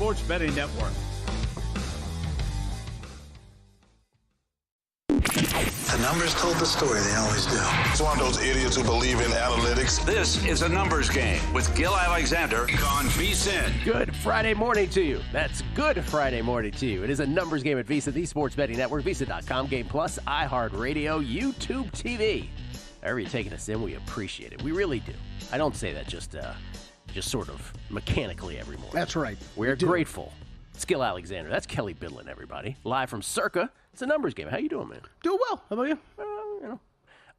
Sports Betting Network. The numbers told the story, they always do. It's one of those idiots who believe in analytics. This is a numbers game with Gill Alexander on VSiN. Good Friday morning to you. That's good Friday morning to you. It is a numbers game at VSiN, the Sports Betting Network, VSiN.com, Game Plus, iHeartRadio, YouTube TV. However you're taking us in, we appreciate it. We really do. I don't say that just sort of mechanically every morning. That's right. We're grateful. It's Gill Alexander. That's Kelly Bidlin, everybody. Live from Circa. It's a numbers game. How you doing, man? Doing well. How about you?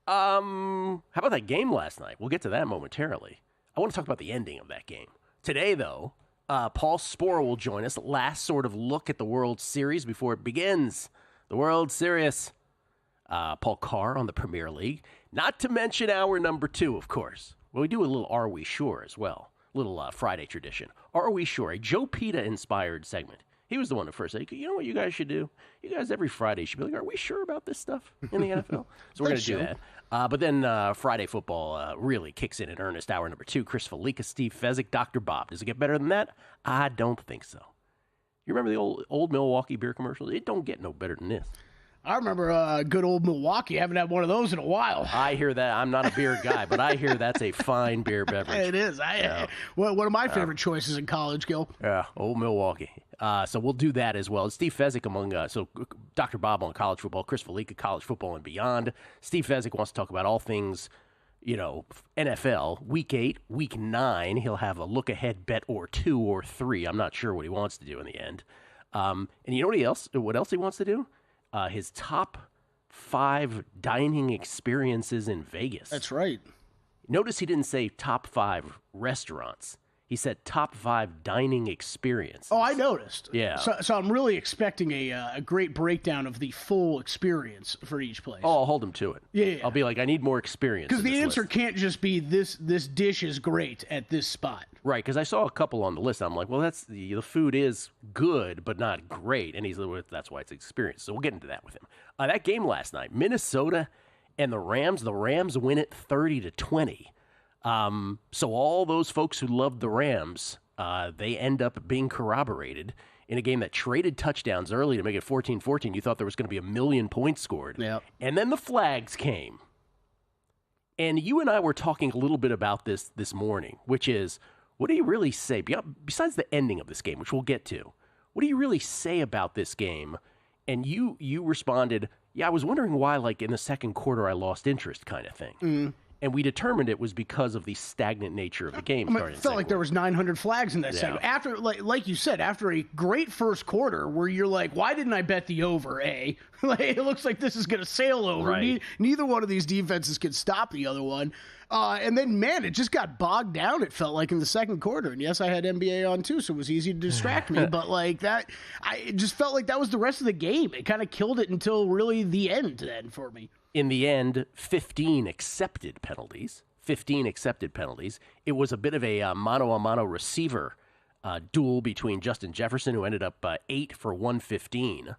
How about that game last night? We'll get to that momentarily. I want to talk about the ending of that game. Today, though, Paul Sporer will join us. Last sort of look at the World Series before it begins. The World Series. Paul Carr on the Premier League. Not to mention hour number 2, of course. Well, we do a little Are We Sure as well. Little Friday tradition. Are We Sure? A Joe Pita-inspired segment. He was the one who first said, you know what you guys should do? You guys every Friday should be like, are we sure about this stuff in the NFL? So we're going to do that. But then Friday football really kicks in earnest. Hour number 2, Chris Felica, Steve Fezzik, Dr. Bob. Does it get better than that? I don't think so. You remember the old Milwaukee beer commercials? It don't get no better than this. I remember good old Milwaukee. I haven't had one of those in a while. I hear that. I'm not a beer guy, but I hear that's a fine beer beverage. It is. One of my favorite choices in college, Gill. Yeah, old Milwaukee. So we'll do that as well. Steve Fezzik so Dr. Bob on college football, Chris Felica, college football and beyond. Steve Fezzik wants to talk about all things, NFL. Week 8, Week 9, he'll have a look-ahead bet or 2 or 3. I'm not sure what he wants to do in the end. And you know what else he wants to do? His top 5 dining experiences in Vegas. That's right. Notice he didn't say top 5 restaurants. He said top 5 dining experiences. Oh, I noticed. Yeah. So I'm really expecting a great breakdown of the full experience for each place. Oh, I'll hold him to it. Yeah. I'll be like, I need more experience. Because the answer list. can't just be this dish is great at this spot. Right, because I saw a couple on the list. I'm like, well, the food is good, but not great. And he's like, that's why it's experience. So we'll get into that with him. That game last night, Minnesota and the Rams win it 30-20. So all those folks who loved the Rams, they end up being corroborated in a game that traded touchdowns early to make it 14-14. You thought there was going to be 1 million points scored. Yep. And then the flags came. And you and I were talking a little bit about this morning, which is, what do you really say, besides the ending of this game, which we'll get to, what do you really say about this game? And you responded, yeah, I was wondering why, like, in the second quarter I lost interest kind of thing. Mm. And we determined it was because of the stagnant nature of the game. It felt like there was 900 flags in that segment. After, like you said, after a great first quarter where you're like, why didn't I bet the over, eh? It looks like this is going to sail over. Right. Neither one of these defenses can stop the other one. And then, man, it just got bogged down, it felt like, in the second quarter. And yes, I had NBA on too, so it was easy to distract me. But like that, it just felt like that was the rest of the game. It kind of killed it until really the end then for me. In the end, 15 accepted penalties. It was a bit of a mano-a-mano receiver duel between Justin Jefferson, who ended up 8 for 115.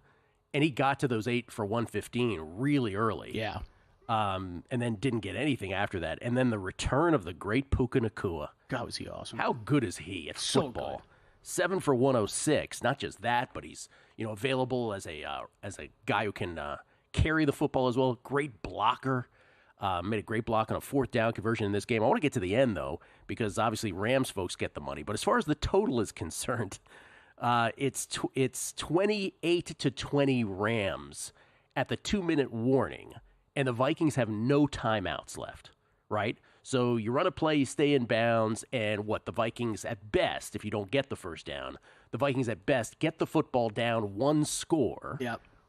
And he got to those 8 for 115 really early. Yeah. And then didn't get anything after that. And then the return of the great Puka Nacua. God, was he awesome. How good is he at so football? Good. 7 for 106. Not just that, but he's available as a guy who can carry the football as well. Great blocker. Made a great block on a 4th down conversion in this game. I want to get to the end, though, because obviously Rams folks get the money. But as far as the total is concerned, it's 28-20 Rams at the 2-minute warning, and the Vikings have no timeouts left, right? So you run a play, you stay in bounds, and the Vikings at best, if you don't get the first down, the Vikings at best get the football down 1 score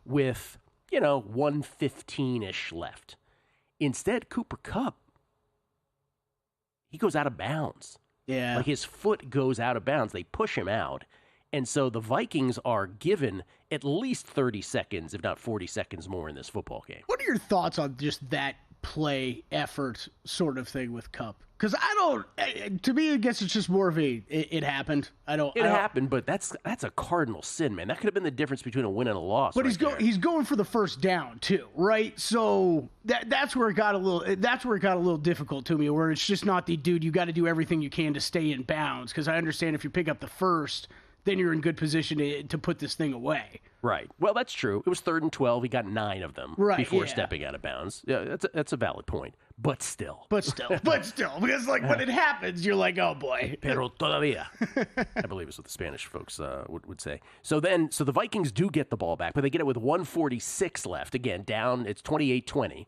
with 1:15-ish left. Instead, Cooper Kupp, he goes out of bounds. Yeah. Like his foot goes out of bounds. They push him out. And so the Vikings are given at least 30 seconds, if not 40 seconds more in this football game. What are your thoughts on just that play effort sort of thing with Kupp? Because to me, I guess it's just more of it happened. It happened, but that's a cardinal sin, man. That could have been the difference between a win and a loss. But he's going for the first down too, right? So that's where it got a little difficult to me, where it's just not the dude. You got to do everything you can to stay in bounds. Because I understand if you pick up the first, then you're in good position to put this thing away. Right. Well, that's true. It was 3rd and 12. He got 9 of them before stepping out of bounds. Yeah, that's a valid point. But still. Because, when it happens, you're like, oh, boy. Pero todavía. I believe is what the Spanish folks would say. So the Vikings do get the ball back, but they get it with 1:46 left. Again, down, it's 28-20.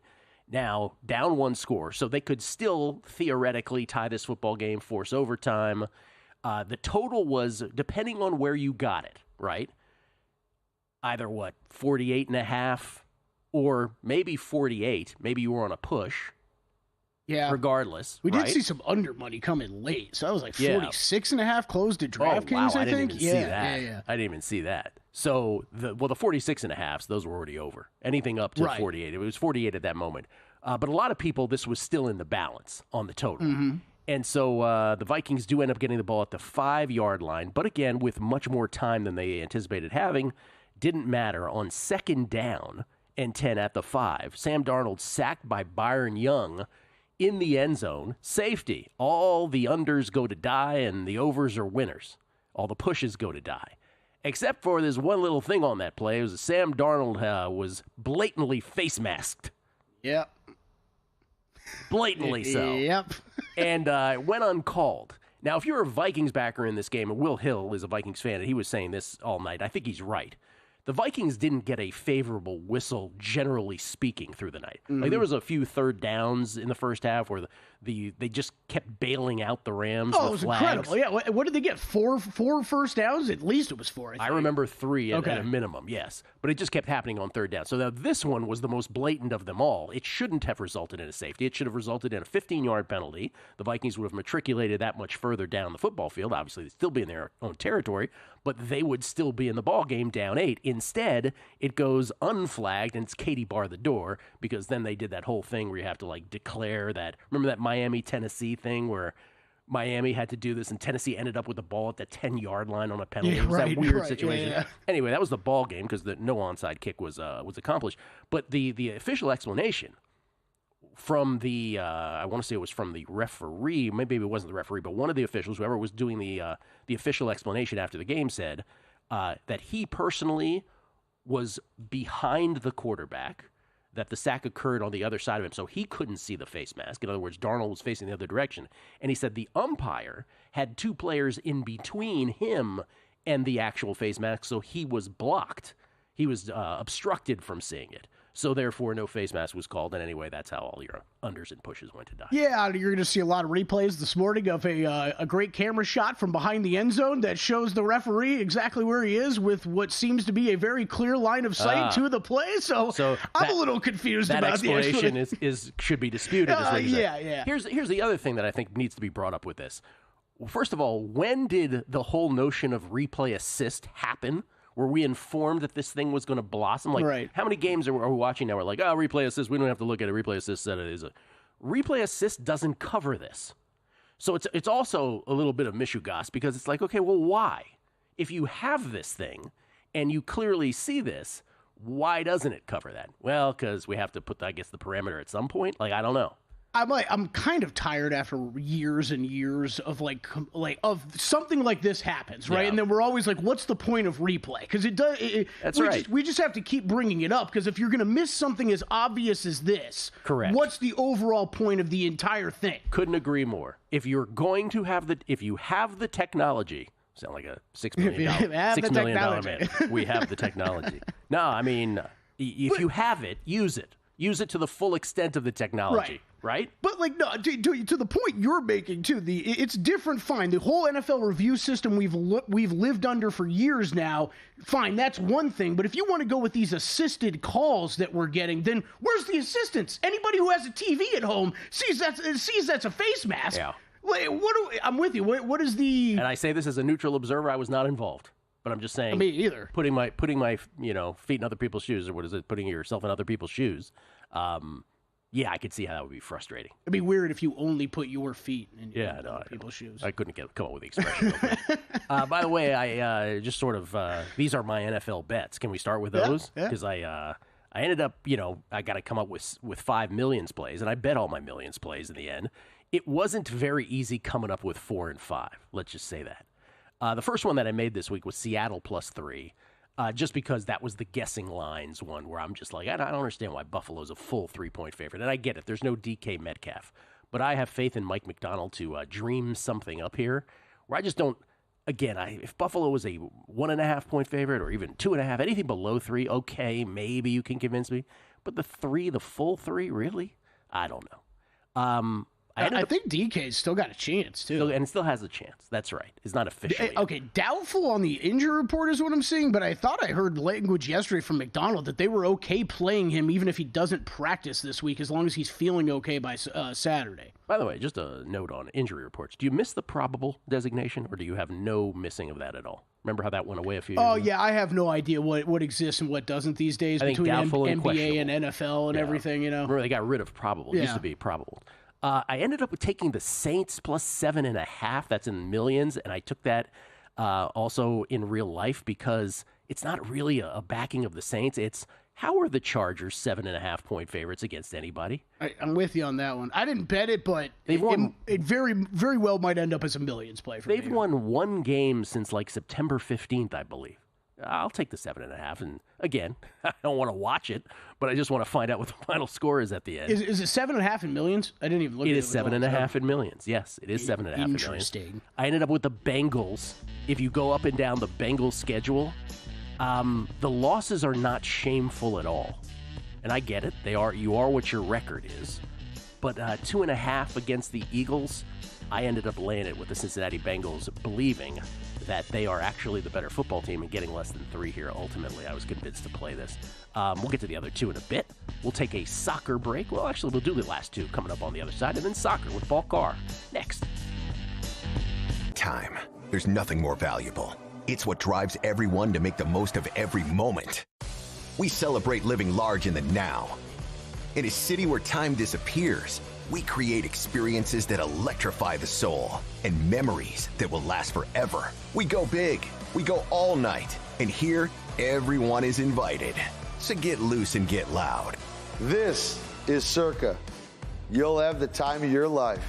Now, down 1 score. So they could still theoretically tie this football game, force overtime. The total was, depending on where you got it, right? Either 48.5 or maybe 48. Maybe you were on a push. Yeah. Regardless. We did see some under money come in late. So that was like 46.5 closed at DraftKings, I think. See that. Yeah. I didn't even see that. So the 46.5s, those were already over. Anything up to 48. It was 48 at that moment. But a lot of people, this was still in the balance on the total. Mm-hmm. And so the Vikings do end up getting the ball at the 5-yard line. But again, with much more time than they anticipated having, didn't matter. On 2nd down and 10 at the 5, Sam Darnold sacked by Byron Young in the end zone. Safety. All the unders go to die and the overs are winners. All the pushes go to die. Except for this one little thing on that play. It was Sam Darnold was blatantly face masked. Yep. Blatantly so. Yep. And went uncalled. Now, if you're a Vikings backer in this game, and Will Hill is a Vikings fan, and he was saying this all night, I think he's right. The Vikings didn't get a favorable whistle, generally speaking, through the night. Mm-hmm. Like, there was a few 3rd downs in the first half where they just kept bailing out the Rams. Oh, it was incredible. Yeah, what did they get? Four first downs? At least it was 4. I remember 3 at a minimum, yes. But it just kept happening on 3rd down. So now this one was the most blatant of them all. It shouldn't have resulted in a safety. It should have resulted in a 15-yard penalty. The Vikings would have matriculated that much further down the football field. Obviously, they'd still be in their own territory, but they would still be in the ball game down 8. Instead, it goes unflagged, and it's Katie bar the door, because then they did that whole thing where you have to declare that. Remember that Miami-Tennessee thing where Miami had to do this, and Tennessee ended up with the ball at the 10-yard line on a penalty. Yeah, it was that weird right, situation. Yeah. Anyway, that was the ball game because the no onside kick was accomplished. But the official explanation from the I want to say it was from the referee. Maybe it wasn't the referee, but one of the officials, whoever was doing the official explanation after the game, said that he personally was behind the quarterback, that the sack occurred on the other side of him, so he couldn't see the face mask. In other words, Darnold was facing the other direction. And he said the umpire had 2 players in between him and the actual face mask, so he was blocked. He was obstructed from seeing it. So therefore, no face mask was called. And anyway, that's how all your unders and pushes went to die. Yeah, you're going to see a lot of replays this morning of a great camera shot from behind the end zone that shows the referee exactly where he is with what seems to be a very clear line of sight to the play. So I'm a little confused about the explanation. Should be disputed. Yeah. Here's the other thing that I think needs to be brought up with this. Well, first of all, when did the whole notion of replay assist happen? Were we informed that this thing was going to blossom? How many games are we watching now? We're like, replay assist. We don't have to look at it. Replay assist said it is a replay assist doesn't cover this. So it's also a little bit of mishugas because it's like, okay, well, why? If you have this thing and you clearly see this, why doesn't it cover that? Well, because we have to put, I guess, the parameter at some point. I don't know. I'm kind of tired after years and years of of something like this happens, right? Yeah. And then we're always like, what's the point of replay? Because That's right. We just have to keep bringing it up because if you're going to miss something as obvious as this, correct. What's the overall point of the entire thing? Couldn't agree more. If you're going to have if you have the technology, sound like a $6 million man. We have the technology. No, I mean, if you have it, use it. Use it to the full extent of the technology, right? But no, to the point you're making too, it's different. Fine, the whole NFL review system we've lived under for years now. Fine, that's one thing. But if you want to go with these assisted calls that we're getting, then where's the assistance? Anybody who has a TV at home sees that's a face mask. Yeah. I'm with you. What is the? And I say this as a neutral observer. I was not involved. But I'm just saying, me either. Putting my feet in other people's shoes, or what is it? Putting yourself in other people's shoes. Yeah, I could see how that would be frustrating. It'd be weird if you only put your feet in other people's shoes. I couldn't come up with the expression. By the way, I just sort of these are my NFL bets. Can we start with those? Because I ended up, I got to come up with 5 millions plays, and I bet all my millions plays in the end. It wasn't very easy coming up with 4 and 5. Let's just say that. The first one that I made this week was Seattle +3, just because that was the guessing lines one where I'm just like, I don't understand why Buffalo's a full 3-point favorite. And I get it. There's no DK Metcalf. But I have faith in Mike McDonald to dream something up here where I just don't. Again, if Buffalo was a 1.5-point favorite or even 2.5, anything below 3, okay, maybe you can convince me. But the full 3, really? I don't know. I think DK's still got a chance, too. And still has a chance. That's right. It's not official yet. Okay, doubtful on the injury report is what I'm seeing, but I thought I heard language yesterday from McDonald that they were okay playing him even if he doesn't practice this week, as long as he's feeling okay by Saturday. By the way, just a note on injury reports. Do you miss the probable designation, or do you have no missing of that at all? Remember how that went away a few years ago? Oh, yeah, I have no idea what exists and what doesn't these days between NBA and NFL and everything, you know? Remember, they got rid of probable. It used to be probable. I ended up taking the Saints +7.5. That's in millions, and I took that also in real life because it's not really a backing of the Saints. It's how are the Chargers 7.5-point favorites against anybody? I'm with you on that one. I didn't bet it, but it very, very well might end up as a millions play for me. They've won one game since like September 15th, I believe. I'll take the 7.5. And again, I don't want to watch it, but I just want to find out what the final score is at the end. Is it 7.5 in millions? I didn't even look at it. It is 7.5 in millions. Yes, it is 7.5 in millions. Interesting. I ended up with the Bengals. If you go up and down the Bengals schedule, the losses are not shameful at all. And I get it. You are what your record is. But 2.5 against the Eagles, I ended up laying it with the Cincinnati Bengals, believing that they are actually the better football team and getting less than 3 here. Ultimately, I was convinced to play this. We'll get to the other two in a bit. We'll take a soccer break. Well, actually, we'll do the last two coming up on the other side, and then soccer with Paul Carr next. Time. There's nothing more valuable. It's what drives everyone to make the most of every moment. We celebrate living large in the now. In a city where time disappears, we create experiences that electrify the soul and memories that will last forever. We go big, we go all night, and here, everyone is invited. So get loose and get loud. This is Circa. You'll have the time of your life.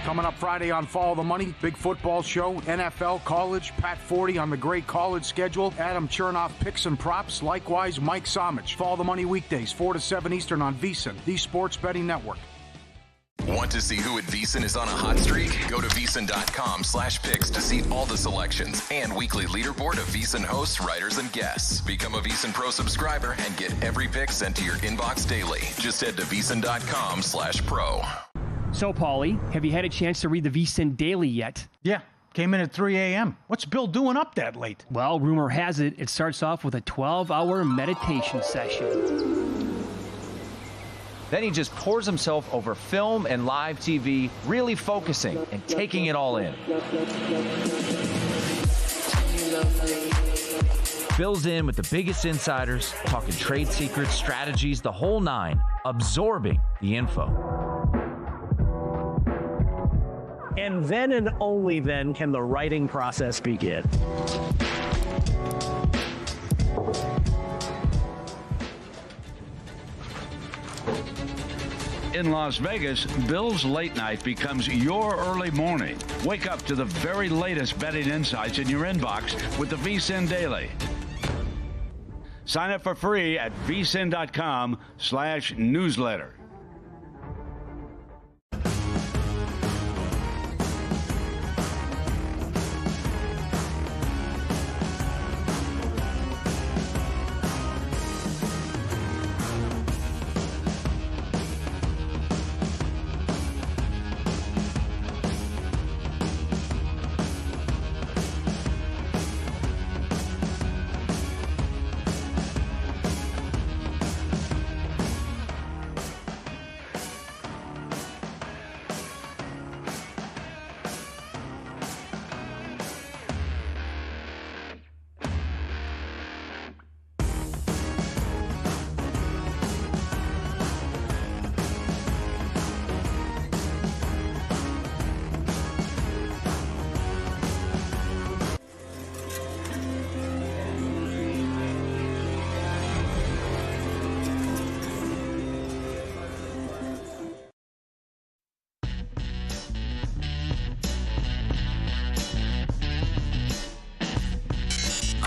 Coming up Friday on Follow the Money, big football show, NFL, college, Pat 40 on the great college schedule, Adam Chernoff picks and props, likewise Mike Somich. Follow the Money weekdays, 4 to 7 Eastern on VSiN, the Sports Betting Network. Want to see who at VSiN is on a hot streak? Go to VSiN.com/picks to see all the selections and weekly leaderboard of VSiN hosts, writers, and guests. Become a VSiN Pro subscriber and get every pick sent to your inbox daily. Just head to VSiN.com/pro. So, Paulie, have you had a chance to read the VSiN Daily yet? Yeah, came in at 3 a.m. What's Bill doing up that late? Well, rumor has it starts off with a 12-hour meditation session. Then he just pours himself over film and live TV, really focusing and taking it all in. Bill's in with the biggest insiders, talking trade secrets, strategies, the whole nine, absorbing the info. And then and only then can the writing process begin. In Las Vegas, Bill's late night becomes your early morning. Wake up to the very latest betting insights in your inbox with the VSiN Daily. Sign up for free at vsin.com/newsletter.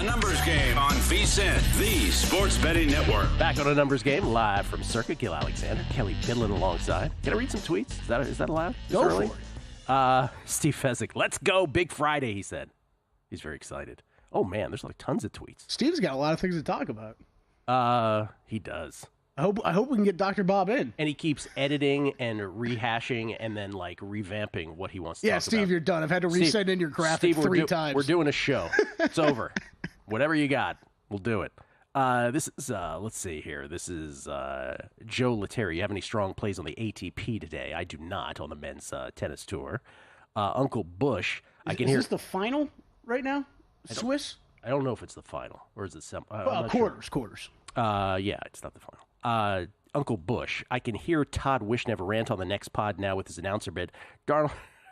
A Numbers Game on VSiN, the Sports Betting Network. Back on A Numbers Game, live from Circa. Gill Alexander, Kelly Bidlin alongside. Can I read some tweets? Is that allowed? Go for it. Steve Fezzik, let's go. Big Friday, he said. He's very excited. Oh, man, there's like tons of tweets. Steve's got a lot of things to talk about. He does. I hope we can get Dr. Bob in. And he keeps editing and rehashing and then like revamping what he wants to talk about. Yeah, Steve, you're done. I've had to resend in your graphic three times. We're doing a show. It's over. Whatever you got, we'll do it. This is, let's see here. This is Joe Lettieri. You have any strong plays on the ATP today? I do not on the men's tennis tour. Uncle Bush, I can hear. Is this the final right now? Swiss? I don't know if it's the final. Or is it quarters. Yeah, it's not the final. Uncle Bush, I can hear Todd Wishnever rant on the next pod now with his announcer bit.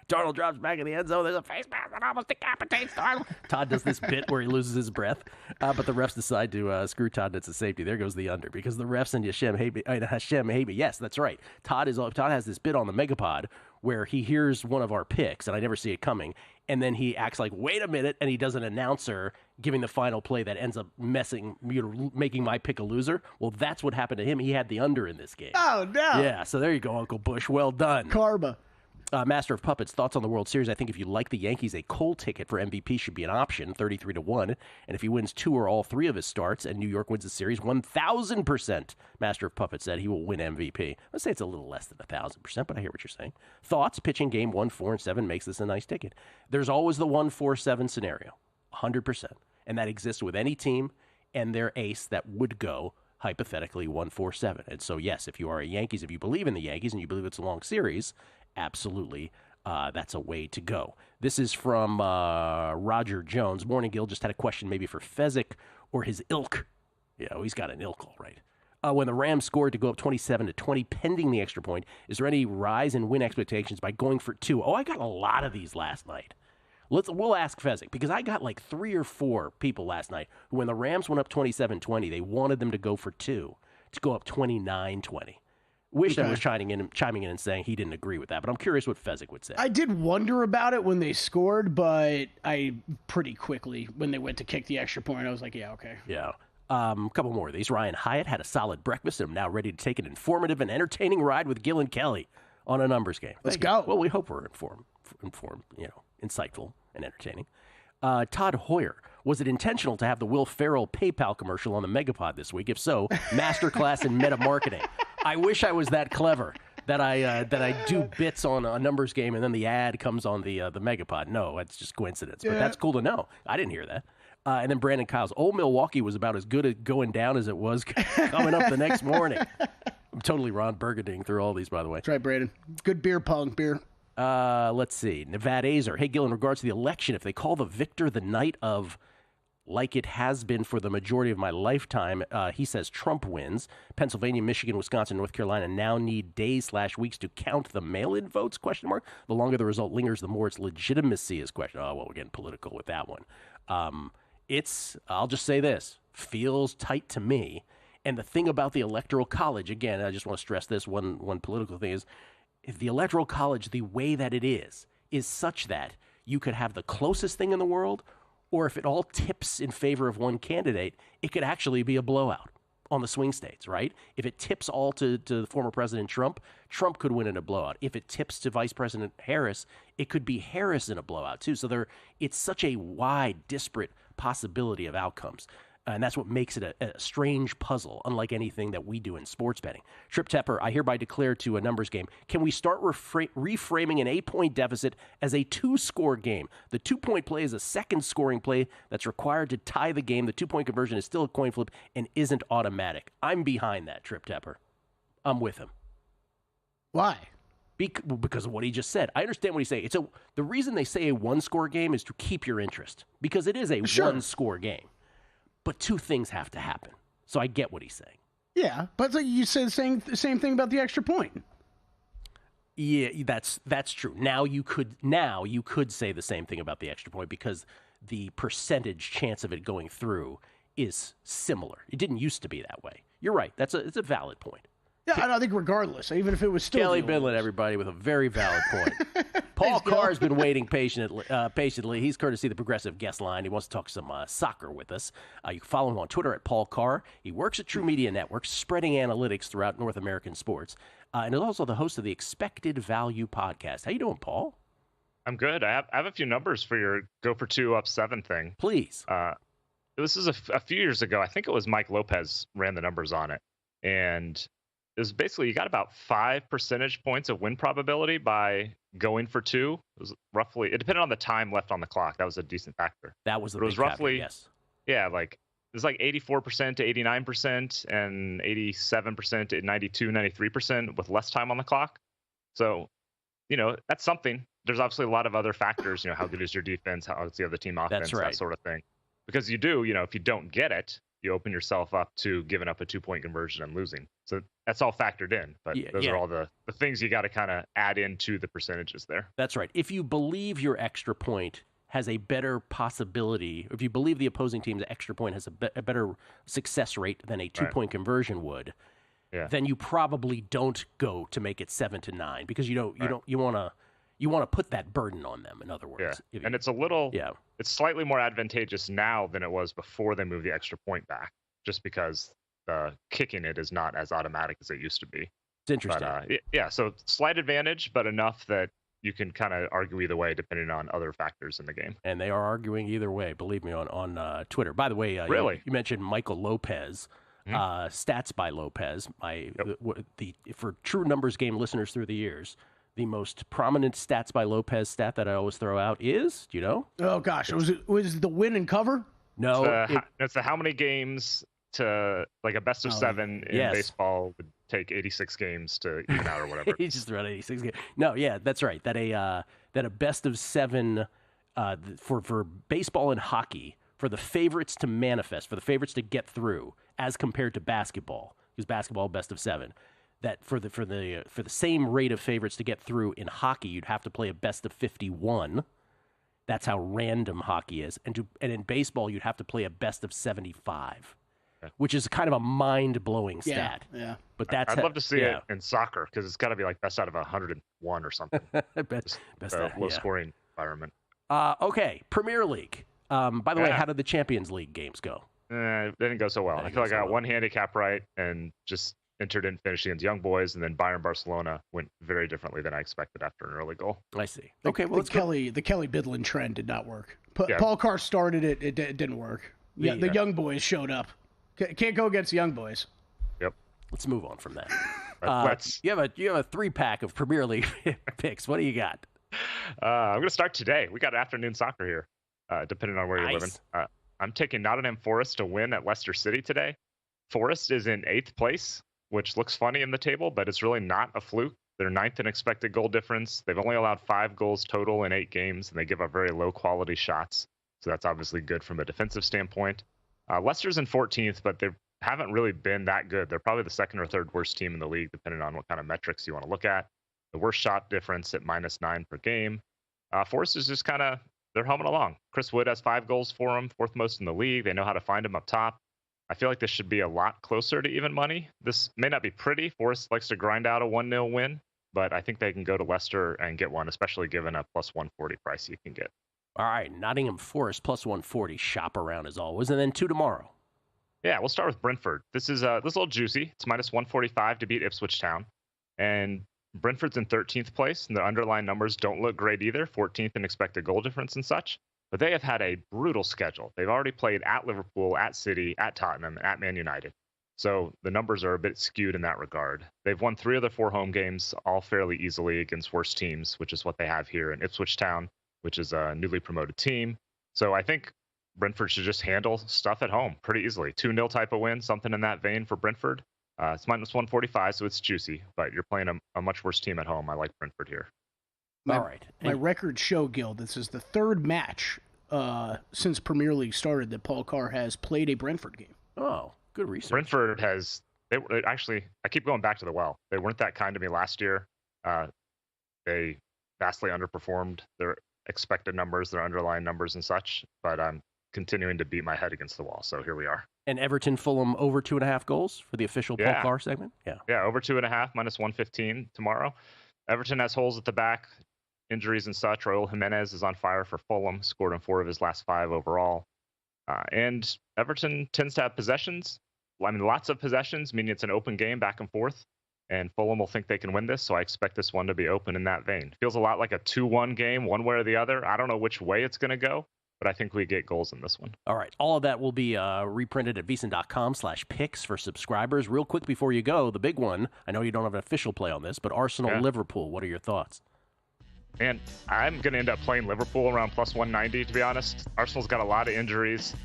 Darnold drops back in the end zone. There's a face mask that almost decapitates Darnold. Todd does this bit where he loses his breath, but the refs decide to screw Todd, and it's a safety. There goes the under because the refs and Hashem hate me. Yes, that's right. Todd has this bit on the Megapod where he hears one of our picks, and I never see it coming, and then he acts like, wait a minute, and he does an announcer giving the final play that ends up making my pick a loser. Well, that's what happened to him. He had the under in this game. Oh, no. Yeah, so there you go, Uncle Bush. Well done. Karma. Master of Puppets, thoughts on the World Series. I think if you like the Yankees, a Cole ticket for MVP should be an option, 33-1. And if he wins 2 or all 3 of his starts and New York wins the series, 1,000%, Master of Puppets said he will win MVP. Let's say it's a little less than 1,000%, but I hear what you're saying. Thoughts? Pitching game 1, 4, and 7 makes this a nice ticket. There's always the 1, 4, 7 scenario, 100%. And that exists with any team and their ace that would go hypothetically 1, 4, 7. And so, yes, if you are a Yankees, if you believe in the Yankees and you believe it's a long series, absolutely, that's a way to go. This is from Roger Jones. Morning, Gill. Just had a question maybe for Fezzik or his ilk. Yeah, he's got an ilk, all right. When the Rams scored to go up 27-20 pending the extra point, is there any rise in win expectations by going for 2? Oh, I got a lot of these last night. We'll ask Fezzik, because I got like 3 or 4 people last night who, when the Rams went up 27-20, they wanted them to go for 2 to go up 29-20. Wishnever was chiming in and saying he didn't agree with that, but I'm curious what Fezzik would say. I did wonder about it when they scored, but I pretty quickly, when they went to kick the extra point, I was like, yeah, okay. Yeah. A couple more of these. Ryan Hyatt had a solid breakfast and I'm now ready to take an informative and entertaining ride with Gill and Kelly on A Numbers Game. Let's go. Well, we hope we're informed, insightful and entertaining. Todd Hoyer, was it intentional to have the Will Ferrell PayPal commercial on the Megapod this week? If so, masterclass in meta marketing. I wish I was that clever that I do bits on A Numbers Game and then the ad comes on the Megapod. No, it's just coincidence. But that's cool to know. I didn't hear that. And then Brandon Kyles, old Milwaukee was about as good at going down as it was coming up the next morning. I'm totally Ron Burgundying through all these, by the way. That's right, Brandon. Good beer pong beer. Let's see. Nevada Azer. Hey, Gill, in regards to the election, if they call the victor the night of, like it has been for the majority of my lifetime, he says Trump wins. Pennsylvania, Michigan, Wisconsin, North Carolina now need days/weeks to count the mail-in votes, ? The longer the result lingers, the more its legitimacy is questioned. Oh, well, we're getting political with that one. I'll just say this, feels tight to me. And the thing about the Electoral College, again, I just want to stress this one political thing is, if the Electoral College, the way that it is such that you could have the closest thing in the world, or if it all tips in favor of one candidate, it could actually be a blowout on the swing states, right? If it tips all to former President Trump, Trump could win in a blowout. If it tips to Vice President Harris, it could be Harris in a blowout too. So it's such a wide, disparate possibility of outcomes. And that's what makes it a strange puzzle, unlike anything that we do in sports betting. Trip Tepper, I hereby declare to A Numbers Game, can we start reframing an 8-point deficit as a 2-score game? The 2-point play is a second scoring play that's required to tie the game. The 2-point conversion is still a coin flip and isn't automatic. I'm behind that, Trip Tepper. I'm with him. Why? Because of what he just said. I understand what he's saying. The reason they say a 1-score game is to keep your interest, because it is a 1-score game. But 2 things have to happen. So I get what he's saying. Yeah, but you said the same thing about the extra point. Yeah, that's true. Now you could say the same thing about the extra point because the percentage chance of it going through is similar. It didn't used to be that way. You're right. It's a valid point. Yeah, and I think regardless, even if it was still Kelly Bidlin, everybody, with a very valid point. Paul Carr has been waiting patiently. He's courtesy of the Progressive guest line. He wants to talk some soccer with us. You can follow him on Twitter at Paul Carr. He works at True Media Network, spreading analytics throughout North American sports, and is also the host of the Expected Value podcast. How you doing, Paul? I'm good. I have a few numbers for your go for 2 up 7 thing. Please. This is a few years ago. I think it was Mike Lopez ran the numbers on it, and it was basically you got about 5 percentage points of win probability by going for 2. It was roughly, it depended on the time left on the clock. That was a decent factor. That was the big roughly, caveat, yes. Yeah, like it was like 84% to 89% and 87% to 92, 93% with less time on the clock. So, that's something. There's obviously a lot of other factors, how good is your defense, how is the other team offense, That's right. That sort of thing. Because you do, if you don't get it, you open yourself up to giving up a 2-point conversion and losing. So that's all factored in. But those are all the things you got to kind of add into the percentages there. That's right. If you believe your extra point has a better possibility, if you believe the opposing team's extra point has a better success rate than a 2-point conversion would, then you probably don't go to make it 7 to 9 because you want to put that burden on them. In other words, and it's it's slightly more advantageous now than it was before they moved the extra point back, just because kicking it is not as automatic as it used to be. It's interesting. But, so slight advantage, but enough that you can kind of argue either way depending on other factors in the game. And they are arguing either way, believe me, on Twitter. By the way, really? You mentioned Michael Lopez. Stats by Lopez. For True Numbers Game listeners through the years, the most prominent Stats by Lopez stat that I always throw out is, do you know? Oh gosh, was it the win and cover? No, it's the how many games to like a best of 7 in baseball would take 86 games to even out or whatever. He just threw out 86 games. No, yeah, that's right. That a best of 7 for baseball and hockey, for the favorites to manifest, for the favorites to get through, as compared to basketball, because basketball best of 7. That for the same rate of favorites to get through in hockey, you'd have to play a best of 51. That's how random hockey is, and in baseball, you'd have to play a best of 75, which is kind of a mind-blowing stat. Yeah. But I'd love to see it in soccer because it's got to be like best out of 101 or something. best low-scoring environment. Okay, Premier League. By the way, how did the Champions League games go? It didn't go so well. I feel like I got one handicap right and just entered in, finished against Young Boys, and then Bayern-Barcelona went very differently than I expected after an early goal. I see. Okay, well, the Kelly Bidlin trend did not work. Paul Carr started it; it didn't work. Yeah, the Young Boys showed up. Can't go against the Young Boys. Yep. Let's move on from that. Let's. You have a 3-pack of Premier League picks. What do you got? I'm going to start today. We got afternoon soccer here, depending on where you're living. I'm taking Nottingham Forest to win at Leicester City today. Forest is in 8th place, which looks funny in the table, but it's really not a fluke. They're 9th in expected goal difference. They've only allowed 5 goals total in 8 games, and they give up very low-quality shots. So that's obviously good from a defensive standpoint. Leicester's in 14th, but they haven't really been that good. They're probably the 2nd or 3rd worst team in the league, depending on what kind of metrics you want to look at. The worst shot difference at -9 per game. Forest is just kind of, they're humming along. Chris Wood has 5 goals for them, 4th most in the league. They know how to find him up top. I feel like this should be a lot closer to even money. This may not be pretty. Forest likes to grind out a 1-0 win, but I think they can go to Leicester and get one, especially given a +140 price you can get. All right, Nottingham Forest +140. Shop around as always, and then 2 tomorrow. Yeah, we'll start with Brentford. This is a little juicy. It's -145 to beat Ipswich Town, and Brentford's in 13th place, and their underlying numbers don't look great either. 14th in expected goal difference and such. But they have had a brutal schedule. They've already played at Liverpool, at City, at Tottenham, at Man United. So the numbers are a bit skewed in that regard. They've won 3 of their 4 home games, all fairly easily against worse teams, which is what they have here in Ipswich Town, which is a newly promoted team. So I think Brentford should just handle stuff at home pretty easily. 2-0 type of win, something in that vein for Brentford. It's -145, so it's juicy, but you're playing a much worse team at home. I like Brentford here. All right. My records show, Gill, this is the 3rd match since Premier League started that Paul Carr has played a Brentford game. Oh, good research. Brentford has, actually, I keep going back to the well. They weren't that kind to me last year. They vastly underperformed their expected numbers, their underlying numbers and such. But continuing to beat my head against the wall. So here we are. And Everton Fulham over 2.5 goals for the official Paul Carr segment? Yeah, over 2.5, minus 115 tomorrow. Everton has holes at the back, injuries and such. Raul Jimenez is on fire for Fulham, scored in 4 of his last 5 overall. And Everton tends to have possessions. I mean, lots of possessions, meaning it's an open game back and forth. And Fulham will think they can win this, so I expect this one to be open in that vein. Feels a lot like a 2-1 game, one way or the other. I don't know which way it's going to go, but I think we get goals in this one. All right. All of that will be reprinted at VSiN.com/picks for subscribers. Real quick before you go, the big one, I know you don't have an official play on this, but Arsenal-Liverpool, what are your thoughts? And I'm going to end up playing Liverpool around plus 190, to be honest. Arsenal's got a lot of injuries.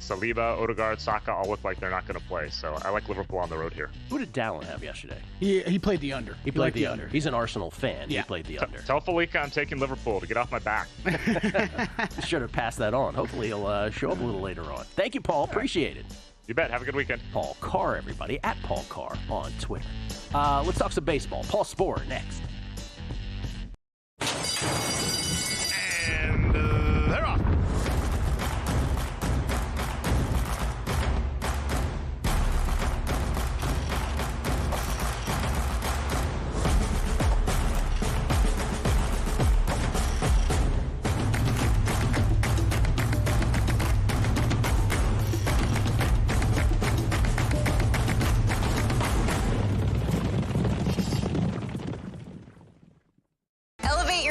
Saliba, Odegaard, Saka all look like they're not going to play. So I like Liverpool on the road here. Who did Dallin have yesterday? He played the under. He played the under. He's an Arsenal fan. Yeah. He played the under. Tell Felica I'm taking Liverpool to get off my back. Should have passed that on. Hopefully he'll show up a little later on. Thank you, Paul. Appreciate it. You bet. Have a good weekend. Paul Carr, everybody, at Paul Carr on Twitter. Let's talk some baseball. Paul Sporer next. And they're off.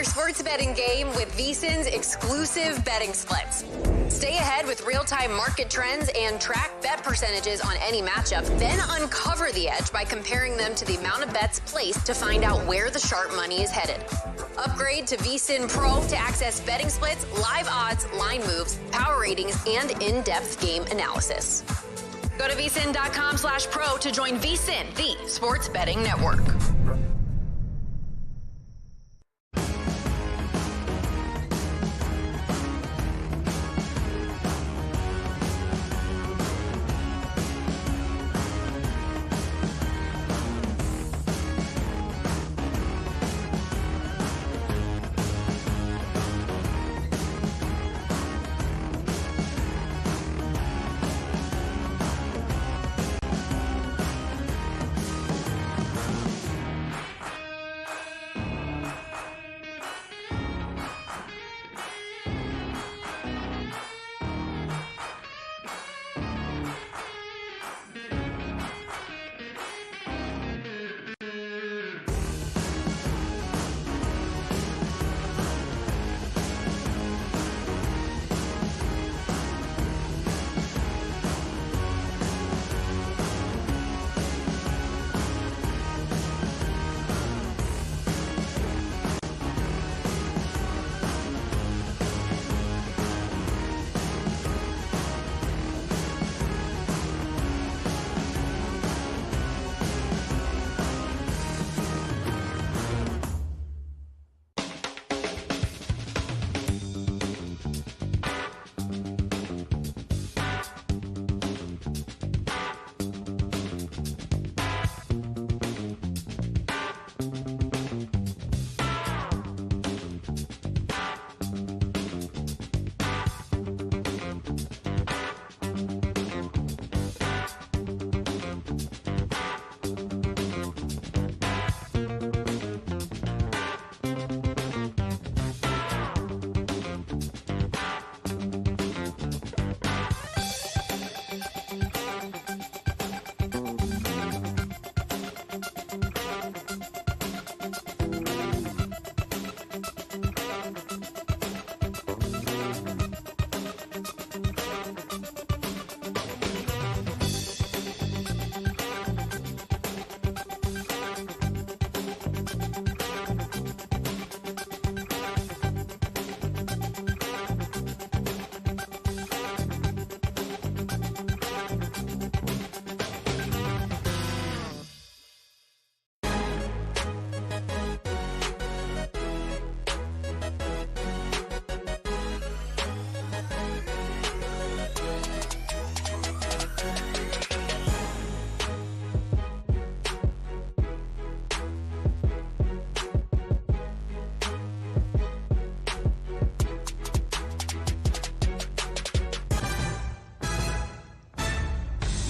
Sports betting game with VSiN's exclusive betting splits. Stay ahead with real-time market trends and track bet percentages on any matchup, then uncover the edge by comparing them to the amount of bets placed to find out where the sharp money is headed. Upgrade to VSiN Pro to access betting splits, live odds, line moves, power ratings, and in-depth game analysis. Go to VSiN.com/pro to join VSiN, the sports betting network.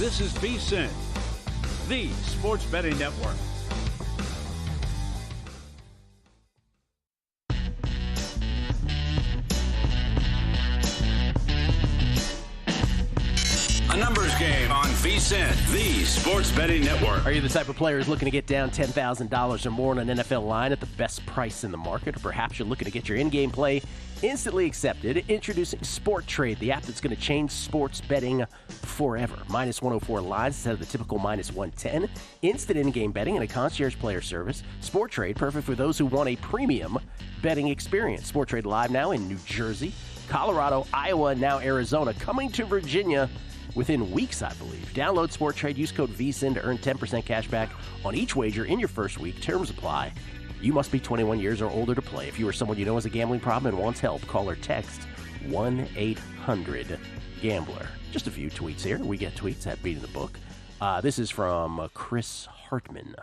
This is VSiN, the sports betting network. A numbers game on VSiN, the sports betting network. Are you the type of player who's looking to get down $10,000 or more on an NFL line at the best price in the market? Or perhaps you're looking to get your in-game play instantly accepted? Introducing Sport Trade, the app that's going to change sports betting forever. Minus 104 lines instead of the typical minus 110. Instant in-game betting and a concierge player service. Sport Trade, perfect for those who want a premium betting experience. Sport Trade live now in New Jersey, Colorado, Iowa, and now Arizona. Coming to Virginia within weeks, I believe. Download Sport Trade, use code VSiN to earn 10% cash back on each wager in your first week. Terms apply. You must be 21 years or older to play. If you or someone you know has a gambling problem and wants help, call or text 1-800-GAMBLER. Just a few tweets here. We get tweets at Beating the Book. This is from Chris Hartman.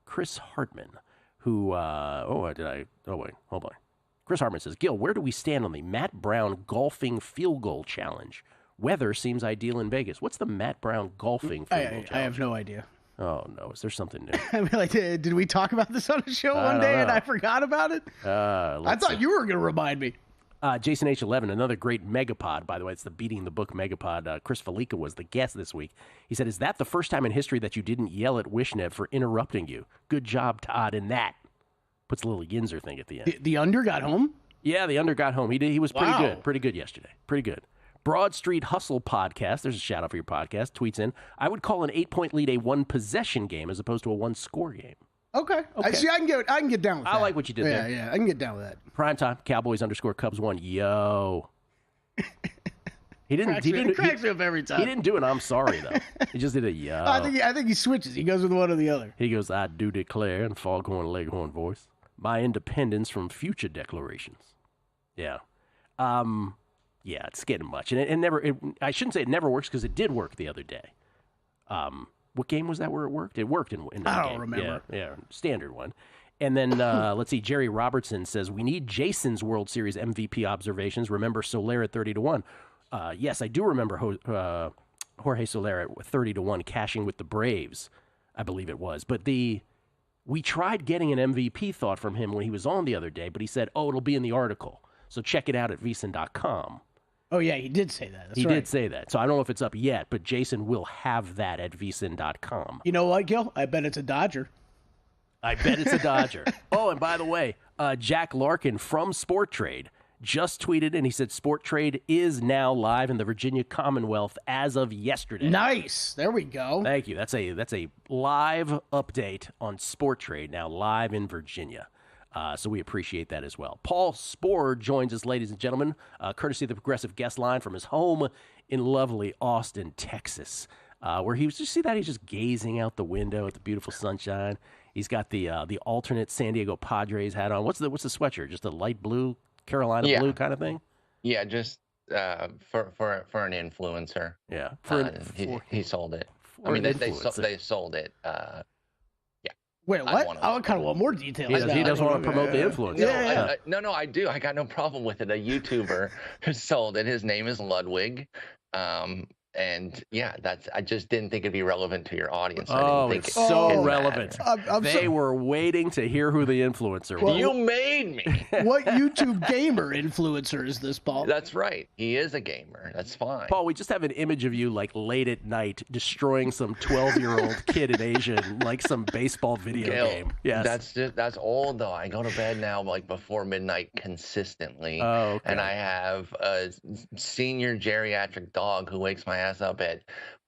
Chris Hartman, who, hold on. Chris Hartman says, Gill, where do we stand on the Matt Brown golfing field goal challenge? Weather seems ideal in Vegas. What's the Matt Brown golfing field goal challenge? I have no idea. Oh, no. Is there something new? I mean, like, did we talk about this on a show one day and I forgot about it? I thought you were going to remind me. Jason H11, another great megapod, by the way. It's the Beating the Book megapod. Chris Felica was the guest this week. He said, is that the first time in history that you didn't yell at Wishnev for interrupting you? Good job, Todd, in that. Puts a little Yinzer thing at the end. The under got home? Yeah, the under got home. He was pretty good. Pretty good yesterday. Pretty good. Broad Street Hustle podcast, there's a shout out for your podcast, tweets in, I would call an 8-point lead a one-possession game as opposed to a one-score game. Okay. See, I can get down with that. I like what you did there. Yeah, I can get down with that. Primetime, Cowboys _ Cubs 1. Yo. He didn't cracks me up every time. He didn't do an I'm sorry, though. He just did a yo. I think he switches. He goes with one or the other. He goes, I do declare in foghorn leghorn voice my independence from future declarations. Yeah. Yeah, it's getting much. And I shouldn't say it never works because it did work the other day. What game was that where it worked? It worked in that game. I don't remember. Yeah, standard one. And then, let's see, Jerry Robertson says, we need Jason's World Series MVP observations. Remember Soler at 30-1. Yes, I do remember Jorge Soler at 30-1 cashing with the Braves, I believe it was. But we tried getting an MVP thought from him when he was on the other day, but he said, it'll be in the article. So check it out at VSiN.com. Oh, yeah, he did say that. He did say that. So I don't know if it's up yet, but Jason will have that at VSiN.com. You know what, Gil? I bet it's a Dodger. I bet it's a Dodger. Oh, and by the way, Jack Larkin from Sport Trade just tweeted, and he said Sport Trade is now live in the Virginia Commonwealth as of yesterday. Nice. There we go. Thank you. That's a live update on Sport Trade, now live in Virginia. So we appreciate that as well. Paul Sporer joins us, ladies and gentlemen, courtesy of the Progressive Guest Line from his home in lovely Austin, Texas, where he was. Just see that he's just gazing out the window at the beautiful sunshine. He's got the alternate San Diego Padres hat on. What's the sweatshirt? Just a light blue, Carolina blue kind of thing. Yeah, just for an influencer. Yeah, he sold it. I mean, they sold it. Wait, what? I kind of want more details. He doesn't want to promote the influence. No, I do. I got no problem with it. A YouTuber who sold it. His name is Ludwig. And yeah, I just didn't think it'd be relevant to your audience. It's so relevant. They were waiting to hear who the influencer was. You made me. What YouTube gamer influencer is this, Paul? That's right. He is a gamer. That's fine. Paul, we just have an image of you like late at night destroying some 12-year-old kid in Asia in like some baseball video game. Yes. That's old though. I go to bed now like before midnight consistently. Oh, okay. And I have a senior geriatric dog who wakes my ass up at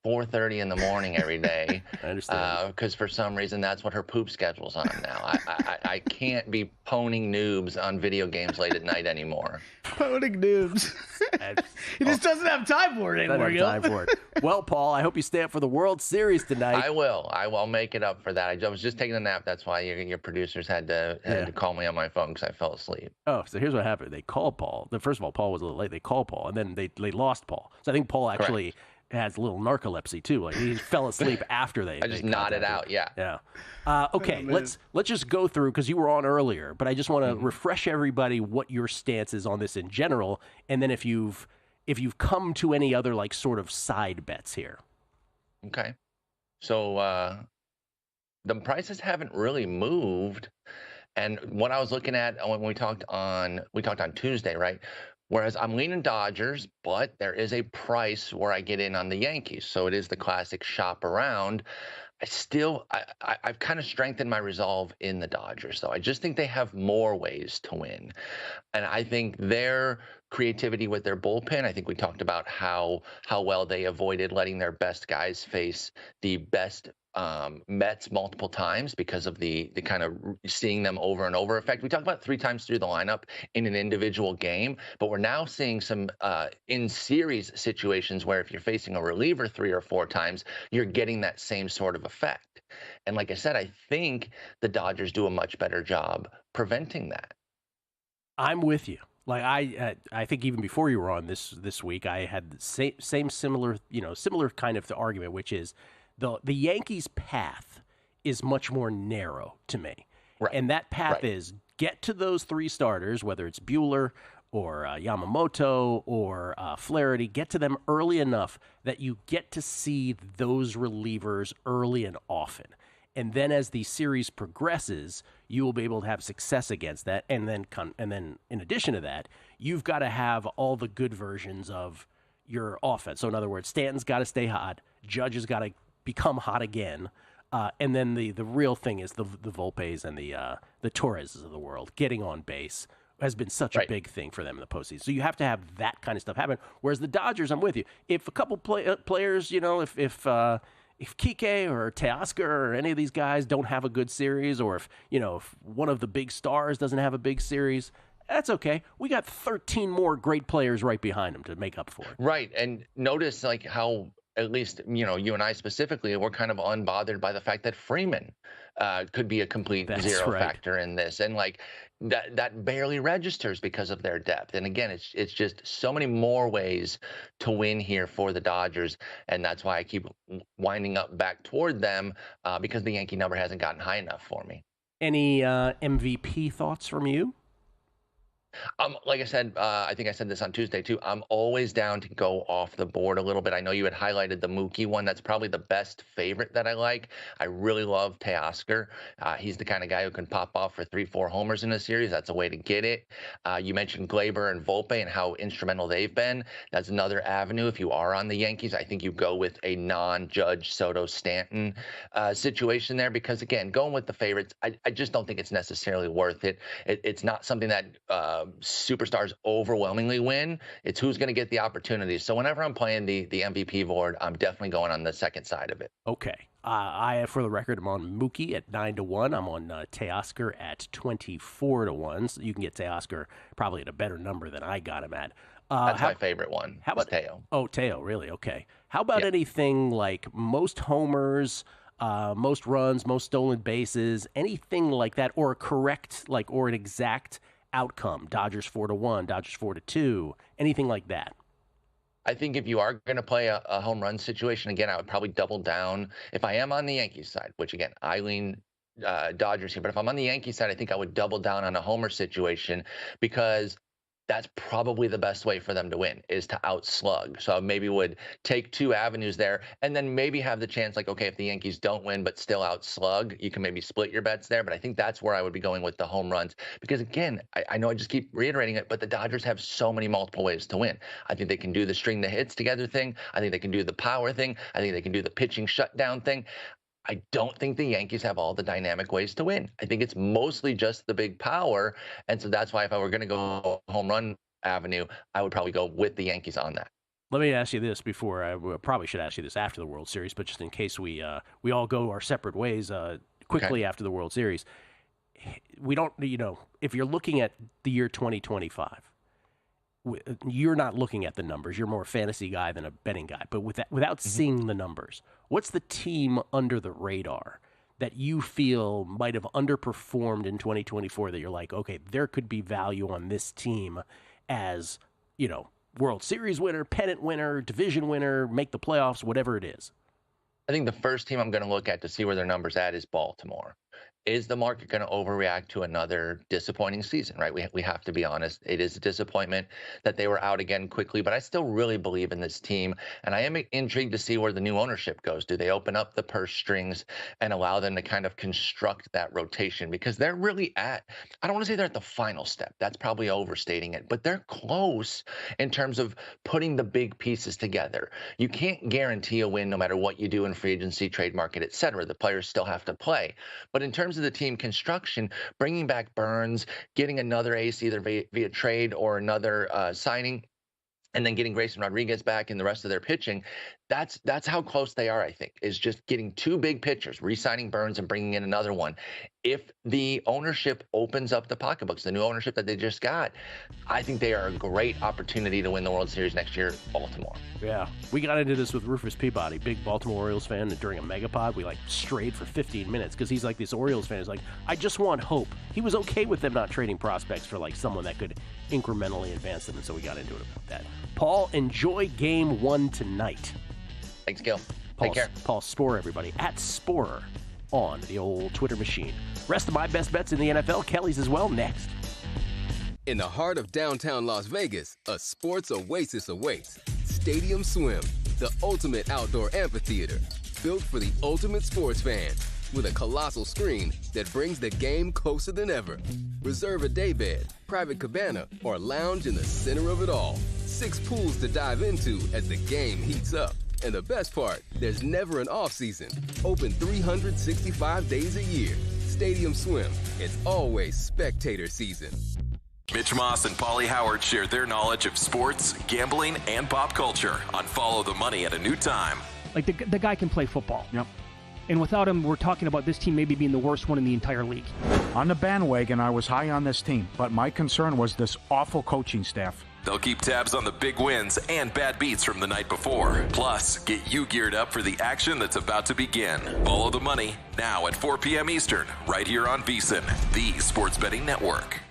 4:30 in the morning every day. I understand. Because for some reason that's what her poop schedule's on now. I can't be poning noobs on video games late at night anymore. Poning noobs. He just doesn't have time for it anymore. Time for it. Well, Paul, I hope you stay up for the World Series tonight. I will. I'll make it up for that. I was just taking a nap. That's why your producers had to call me on my phone because I fell asleep. Oh, so here's what happened. They called Paul. First of all, Paul was a little late. They called Paul, and then they lost Paul. So I think Paul actually has a little narcolepsy too. Like he fell asleep after they. I just nodded out. Yeah. Yeah. Okay. Let's just go through because you were on earlier, but I just want to refresh everybody what your stance is on this in general, and then if you've come to any other like sort of side bets here. Okay. So the prices haven't really moved. And what I was looking at when we talked on Tuesday, right? Whereas I'm leaning Dodgers, but there is a price where I get in on the Yankees. So it is the classic shop around. I've kind of strengthened my resolve in the Dodgers, though. I just think they have more ways to win. And I think their creativity with their bullpen, I think we talked about how well they avoided letting their best guys face the best Mets multiple times because of the kind of seeing them over and over effect. We talked about 3 times through the lineup in an individual game, but we're now seeing some in series situations where if you're facing a reliever 3 or 4 times, you're getting that same sort of effect. And like I said, I think the Dodgers do a much better job preventing that. I'm with you. Like I think even before you were on this week, I had the same similar kind of argument, which is the Yankees' path is much more narrow to me. Right. And that path is get to those 3 starters, whether it's Buehler or Yamamoto or Flaherty, get to them early enough that you get to see those relievers early and often. And then as the series progresses, you will be able to have success against that. And then in addition to that, you've got to have all the good versions of your offense. So in other words, Stanton's got to stay hot. Judge has got to become hot again. And then the real thing is the Volpes and the Torreses of the world getting on base has been such a big thing for them in the postseason. So you have to have that kind of stuff happen. Whereas the Dodgers, I'm with you. If a couple players, if Kike or Teoscar or any of these guys don't have a good series, or if one of the big stars doesn't have a big series, that's okay. We got 13 more great players right behind them to make up for it. Right. And notice how at least, you and I specifically, we're kind of unbothered by the fact that Freeman could be a complete zero factor in this. And that barely registers because of their depth. And again, it's just so many more ways to win here for the Dodgers. And that's why I keep winding up back toward them because the Yankee number hasn't gotten high enough for me. Any MVP thoughts from you? Like I said, I think I said this on Tuesday too. I'm always down to go off the board a little bit. I know you had highlighted the Mookie one. That's probably the best favorite that I like. I really love Teoscar. He's the kind of guy who can pop off for 3-4 homers in a series. That's a way to get it. You mentioned Glaber and Volpe and how instrumental they've been. That's another avenue. If you are on the Yankees, I think you go with a non-Judge Soto Stanton situation there because, again, going with the favorites, I just don't think it's necessarily worth it. It's not something that superstars overwhelmingly win. It's who's going to get the opportunities. So whenever I'm playing the MVP board, I'm definitely going on the second side of it. Okay. I, for the record, I'm on Mookie at 9-1. I'm on Teoscar at 24-1. So you can get Teoscar probably at a better number than I got him at. That's my favorite one. How about Teo? Oh, Teo, really? Okay. How about anything like most homers, most runs, most stolen bases, anything like that, or a correct, or an exact outcome? Dodgers 4-1, Dodgers 4-2, anything like that? I think if you are going to play a home run situation, again, I would probably double down. If I am on the Yankees side, which again, I lean Dodgers here, but if I'm on the Yankees side, I think I would double down on a homer situation because that's probably the best way for them to win is to outslug. So I maybe would take 2 avenues there and then maybe have the chance okay, if the Yankees don't win but still outslug, you can maybe split your bets there. But I think that's where I would be going with the home runs because, again, I know I just keep reiterating it, but the Dodgers have so many multiple ways to win. I think they can do the string the hits together thing. I think they can do the power thing. I think they can do the pitching shutdown thing. I don't think the Yankees have all the dynamic ways to win. I think it's mostly just the big power. And so that's why if I were going to go home run avenue, I would probably go with the Yankees on that. Let me ask you this before I probably should ask you this after the World Series, but just in case we all go our separate ways quickly after the World Series. We don't, if you're looking at the year 2025, you're not looking at the numbers. You're more a fantasy guy than a betting guy. But without seeing the numbers, what's the team under the radar that you feel might have underperformed in 2024 that you're like, okay, there could be value on this team as, World Series winner, pennant winner, division winner, make the playoffs, whatever it is? I think the first team I'm going to look at to see where their numbers at is Baltimore. is the market going to overreact to another disappointing season, right? We have to be honest. It is a disappointment that they were out again quickly, but I still really believe in this team. And I am intrigued to see where the new ownership goes. Do they open up the purse strings and allow them to kind of construct that rotation? Because they're really I don't want to say they're at the final step. That's probably overstating it, but they're close in terms of putting the big pieces together. You can't guarantee a win no matter what you do in free agency, trade market, et cetera. The players still have to play. But in terms of the team construction, bringing back Burns, getting another ace either via trade or another signing, and then getting Grayson Rodriguez back and the rest of their pitching, that's how close they are, I think, is just getting two big pitchers, re-signing Burns and bringing in another one. If the ownership opens up the pocketbooks, the new ownership that they just got, I think they are a great opportunity to win the World Series next year, Baltimore. Yeah, we got into this with Rufus Peabody, big Baltimore Orioles fan, and during a megapod, we strayed for 15 minutes because he's like this Orioles fan. He's like, I just want hope. He was okay with them not trading prospects for someone that could incrementally advance them, and so we got into it about that. Paul, enjoy Game 1 tonight. Thanks, Gill. Take care. Paul Sporer, everybody, at Sporer on the old Twitter machine. Rest of my best bets in the NFL, Kelly's as well, next. In the heart of downtown Las Vegas, a sports oasis awaits. Stadium Swim, the ultimate outdoor amphitheater, built for the ultimate sports fan, with a colossal screen that brings the game closer than ever. Reserve a daybed, private cabana, or lounge in the center of it all. 6 pools to dive into as the game heats up. And the best part, there's never an off-season. Open 365 days a year. Stadium Swim, it's always spectator season. Mitch Moss and Paulie Howard share their knowledge of sports, gambling, and pop culture on Follow the Money at a New Time. The guy can play football. Yep. And without him, we're talking about this team maybe being the worst one in the entire league. On the bandwagon, I was high on this team, but my concern was this awful coaching staff. They'll keep tabs on the big wins and bad beats from the night before. Plus, get you geared up for the action that's about to begin. Follow the Money now at 4 p.m. Eastern, right here on VSiN, the Sports Betting Network.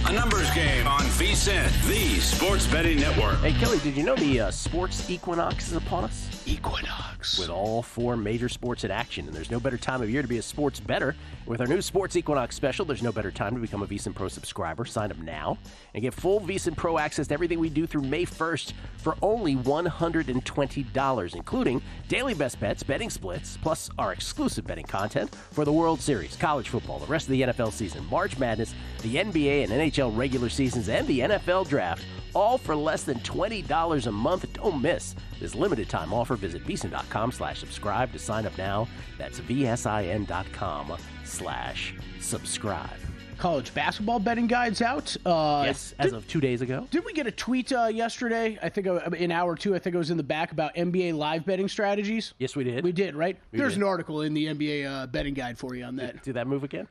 A numbers game on VSiN, the sports betting network. Hey, Kelly, did you know the sports equinox is upon us? Equinox. With all 4 major sports in action, and there's no better time of year to be a sports bettor. With our new Sports Equinox special, there's no better time to become a VSiN Pro subscriber. Sign up now and get full VSiN Pro access to everything we do through May 1st for only $120, including daily best bets, betting splits, plus our exclusive betting content for the World Series, college football, the rest of the NFL season, March Madness, the NBA and NHL regular seasons, and the NFL Draft, all for less than $20 a month. Don't miss this limited time offer. Visit VSiN.com/subscribe to sign up now. That's VSIN.com/subscribe. College basketball betting guides out. Yes, as of 2 days ago. Did we get a tweet yesterday? I think in hour 2, I think it was in the back about NBA live betting strategies. Yes, we did. We did, right? There's an article in the NBA betting guide for you on that. Do that move again?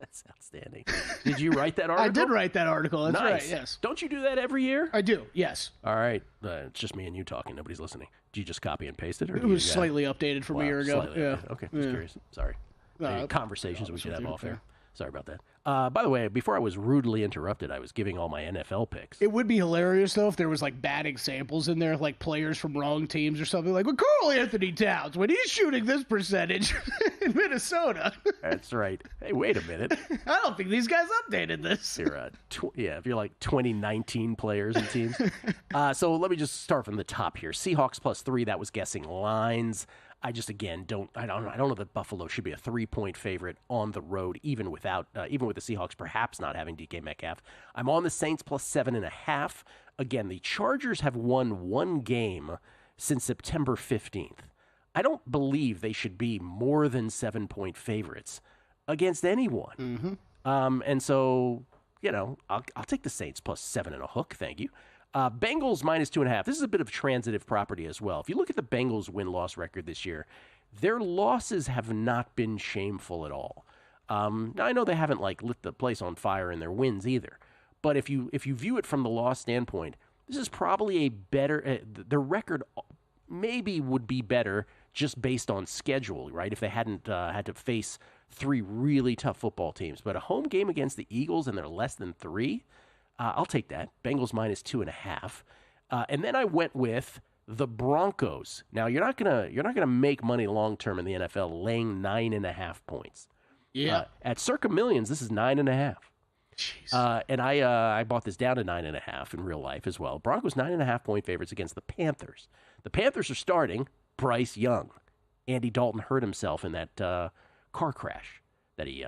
That's outstanding. Did you write that article? I did write that article. That's nice. right, yes. Don't you do that every year? I do, yes. All right. It's just me and you talking. Nobody's listening. Did you just copy and paste it? Or it was slightly updated from a year ago. Yeah. Okay, just curious. Sorry. Conversations we should have off air. Sorry about that. By the way, before I was rudely interrupted, I was giving all my NFL picks. It would be hilarious, though, if there was, like, bad examples in there, like players from wrong teams or something. Like, well, Carl Anthony Towns, when he's shooting this percentage in Minnesota. That's right. Hey, wait a minute. I don't think these guys updated this. If you're like 2019 players and teams. So let me just start from the top here. Seahawks +3, that was guessing lines. I just, again, don't know that Buffalo should be a 3-point favorite on the road, even with the Seahawks perhaps not having DK Metcalf. I'm on the Saints +7.5. Again, the Chargers have won 1 game since September 15th. I don't believe they should be more than 7-point favorites against anyone. Mm-hmm. And so, I'll take the Saints +7.5. Thank you. Bengals -2.5. This is a bit of transitive property as well. If you look at the Bengals win-loss record this year, their losses have not been shameful at all. Now, I know they haven't lit the place on fire in their wins either, but if you view it from the loss standpoint, this is probably a better. Their record maybe would be better just based on schedule, right? If they hadn't had to face 3 really tough football teams, but a home game against the Eagles and they're less than 3. I'll take that. Bengals -2.5. And then I went with the Broncos. Now, you're not gonna make money long term in the NFL laying 9.5 points. Yeah. At Circa Millions, this is 9.5. Jeez. And I bought this down to 9.5 in real life as well. Broncos 9.5-point favorites against the Panthers. The Panthers are starting Bryce Young. Andy Dalton hurt himself in that car crash that he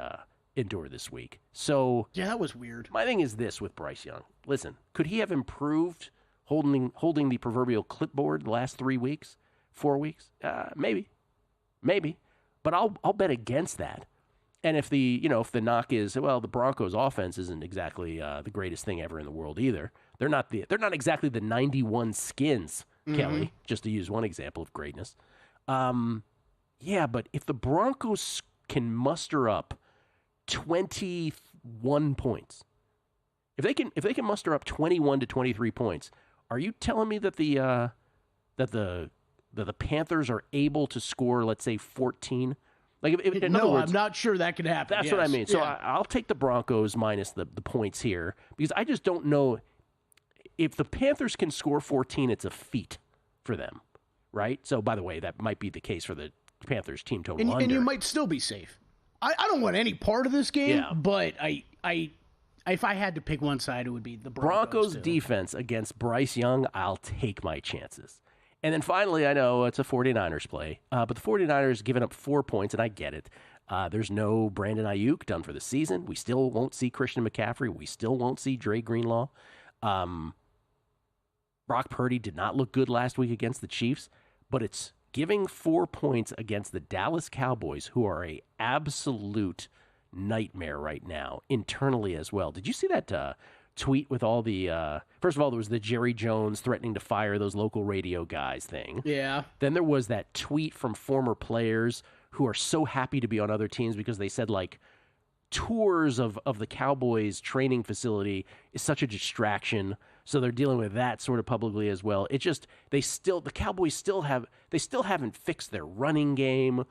endured this week. So yeah, that was weird. My thing is this with Bryce Young. Listen, could he have improved holding the proverbial clipboard the last 3 weeks, 4 weeks? Maybe. But I'll bet against that. And if the knock is, well, the Broncos offense isn't exactly the greatest thing ever in the world either. They're not exactly the 91 Skins, Kelly, just to use one example of greatness. Yeah, but if the Broncos can muster up 21 points. If they can muster up 21 to 23 points, are you telling me that the Panthers are able to score, let's say, 14? In other words, I'm not sure that could happen. That's what I mean. So I'll take the Broncos minus the points here because I just don't know if the Panthers can score 14. It's a feat for them, right? So by the way, that might be the case for the Panthers team total under. And you might still be safe. I don't want any part of this game, but if I had to pick one side, it would be the Broncos defense against Bryce Young. I'll take my chances. And then finally, I know it's a 49ers play, but the 49ers giving up 4 points, and I get it. There's no Brandon Ayuk done for the season. We still won't see Christian McCaffrey. We still won't see Dre Greenlaw. Brock Purdy did not look good last week against the Chiefs, but it's giving 4 points against the Dallas Cowboys, who are a absolute nightmare right now, internally as well. Did you see that tweet with all the first of all, there was the Jerry Jones threatening to fire those local radio guys thing. Yeah. Then there was that tweet from former players who are so happy to be on other teams because they said, tours of the Cowboys training facility is such a distraction. So they're dealing with that sort of publicly as well. It just, the Cowboys still haven't fixed their running game.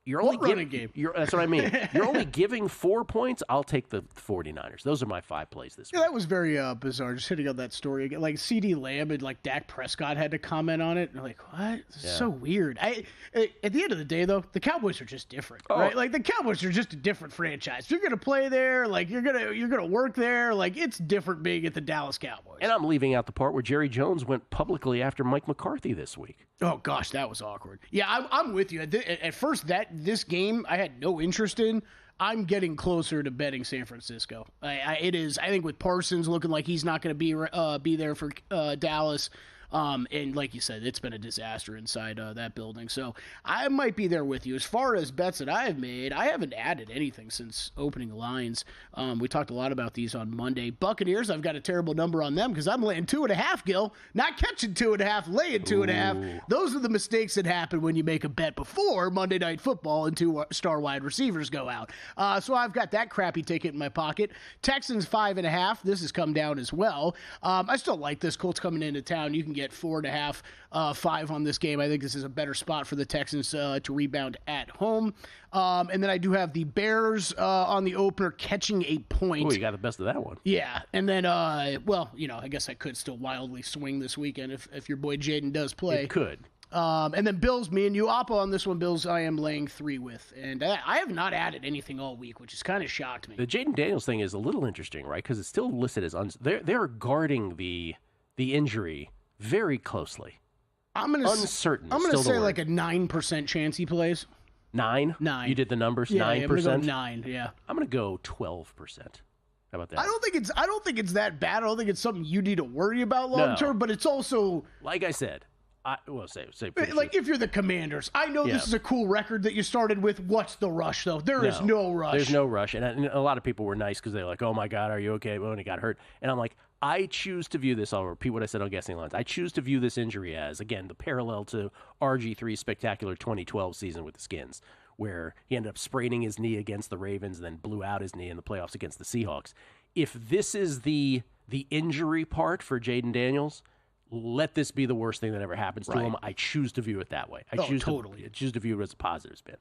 You're What only running game? That's what I mean. You're only giving 4 points. I'll take the 49ers. Those are my 5 plays this week. Yeah, that was very bizarre. Just hitting on that story again. Like CD Lamb and like Dak Prescott had to comment on it. And like, what? This is so weird. At the end of the day, though, the Cowboys are just different, right? Like the Cowboys are just a different franchise. If you're gonna play there, like you're gonna work there, like it's different being at the Dallas Cowboys. And I'm leaving out the part where Jerry Jones went publicly after Mike McCarthy this week. Oh gosh, that was awkward. Yeah, I'm with you. At first, this game I had no interest in. I'm getting closer to betting San Francisco. It is. I think with Parsons looking like he's not going to be there for Dallas. And like you said, it's been a disaster inside that building. So I might be there with you. As far as bets that I have made, I haven't added anything since opening lines. We talked a lot about these on Monday. Buccaneers, I've got a terrible number on them because I'm laying 2.5, Gill. Not catching 2.5, laying 2.5. Those are the mistakes that happen when you make a bet before Monday Night Football and 2 star wide receivers go out. So I've got that crappy ticket in my pocket. Texans 5.5. This has come down as well. I still like this. Colts coming into town. You can get 4.5, 5 on this game. I think this is a better spot for the Texans to rebound at home. And then I do have the Bears on the opener catching a point. Oh, you got the best of that one. Yeah. And then, I guess I could still wildly swing this weekend if your boy Jaden does play. It could. And then Bills, me and you, Oppo on this one. Bills I am laying 3 with. And I have not added anything all week, which has kind of shocked me. The Jaden Daniels thing is a little interesting, right? Because it's still listed as they're guarding the injury very closely. Uncertain. I'm going to say like a 9% chance he plays. 9? 9. You did the numbers? Yeah, 9%? I'm going to go 9, yeah. I'm going to go 12%. How about that? I don't think it's that bad. I don't think it's something you need to worry about long term, but it's also... Like I said, say like if you're the Commanders, I know this is a cool record that you started with. What's the rush, though? There is no rush. There's no rush. And a lot of people were nice because they're like, oh, my God, are you okay? When he got hurt. And I'm like, I choose to view this, I'll repeat what I said on Guessing Lines. I choose to view this injury as, again, the parallel to RG3's spectacular 2012 season with the Skins, where he ended up spraining his knee against the Ravens and then blew out his knee in the playoffs against the Seahawks. If this is the injury part for Jaden Daniels, let this be the worst thing that ever happens to him. I choose to view it that way. I choose to view it as a positive spin.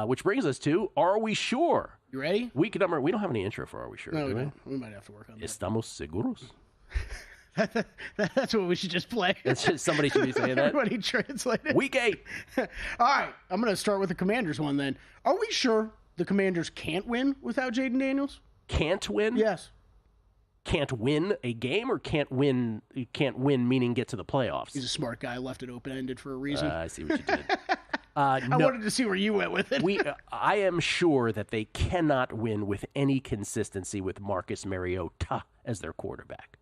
Which brings us to, are we sure? You ready? Week number, we don't have any intro for Are We Sure? No, do we we? don't. We might have to work on that. Estamos seguros? That's what we should just play. Somebody should be saying that. Everybody translate it. Week 8. All right, I'm going to start with the Commanders one then. Are we sure the Commanders can't win without Jaden Daniels? Can't win? Yes. Can't win a game, or can't win meaning get to the playoffs? He's a smart guy. Left it open-ended for a reason. I see what you did. I wanted to see where you went with it. I am sure that they cannot win with any consistency with Marcus Mariota as their quarterback.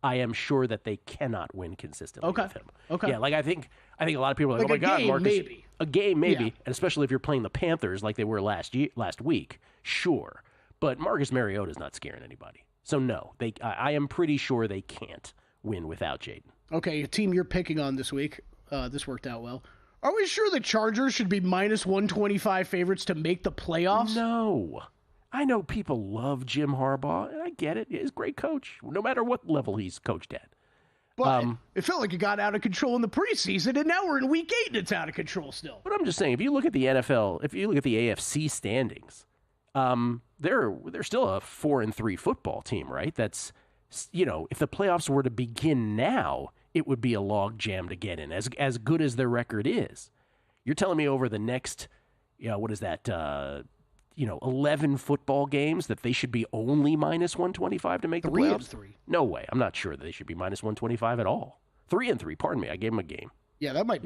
I am sure that they cannot win consistently with him. Okay. Yeah, like I think a lot of people are like, oh my God, Marcus. Maybe. A game, maybe. Yeah. And especially if you're playing the Panthers like they were last week, sure. But Marcus Mariota is not scaring anybody. So no, I am pretty sure they can't win without Jaden. Okay, a team you're picking on this week. This worked out well. Are we sure the Chargers should be minus 125 favorites to make the playoffs? No. I know people love Jim Harbaugh, and I get it. He's a great coach, no matter what level he's coached at. But it felt like it got out of control in the preseason, and now we're in week 8 and it's out of control still. But I'm just saying, if you look at the NFL, if you look at the AFC standings, they're still a 4-3 football team, right? That's, if the playoffs were to begin now, it would be a log jam to get in, as good as their record is. You're telling me over the next, 11 football games that they should be only minus 125 to make the playoffs? 3-3. No way. I'm not sure that they should be minus 125 at all. 3-3, pardon me. I gave them a game. Yeah, that might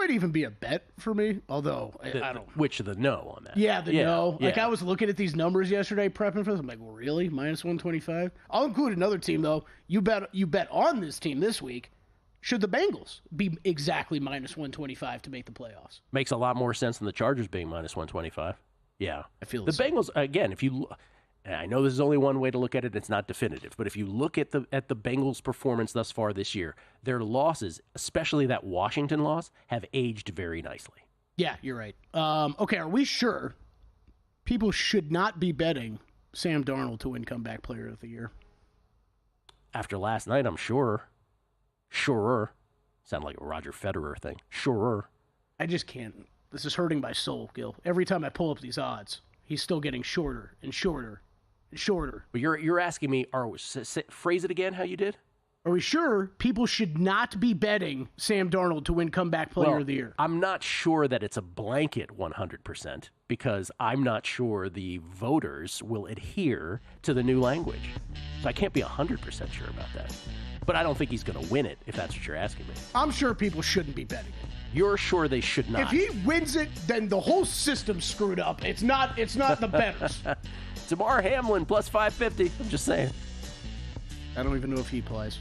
even be a bet for me, although I don't. Which the no on that? Yeah, no. Yeah. Like I was looking at these numbers yesterday prepping for this. I'm like, well, really? Minus 125? I'll include another team though. You bet on this team this week. Should the Bengals be exactly minus 125 to make the playoffs? Makes a lot more sense than the Chargers being minus 125. Yeah. I feel the Bengals, again, if you I know this is only one way to look at it, it's not definitive, but if you look at the Bengals' performance thus far this year, their losses, especially that Washington loss, have aged very nicely. Yeah, you're right. Okay, are we sure people should not be betting Sam Darnold to win comeback player of the year? After last night, I'm sure. Surer. Sound like a Roger Federer thing. Surer. I just can't. This is hurting my soul, Gil. Every time I pull up these odds, he's still getting shorter and shorter and shorter. But you're asking me, phrase it again how you did? Are we sure people should not be betting Sam Darnold to win comeback player of the year? I'm not sure that it's a blanket 100% because I'm not sure the voters will adhere to the new language. So I can't be 100% sure about that. But I don't think he's going to win it, if that's what you're asking me. I'm sure people shouldn't be betting it. You're sure they should not? If he wins it, then the whole system's screwed up. It's not the bettors. Damar Hamlin plus 550. I'm just saying. I don't even know if he plays.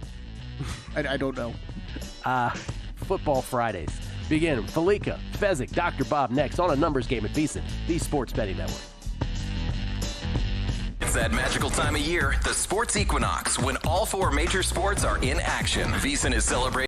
I don't know. Football Fridays begin. Falika, Fezzik, Dr. Bob next on a numbers game at VSiN, the Sports Betting Network. It's that magical time of year, the sports equinox, when all 4 major sports are in action. VSiN is celebrating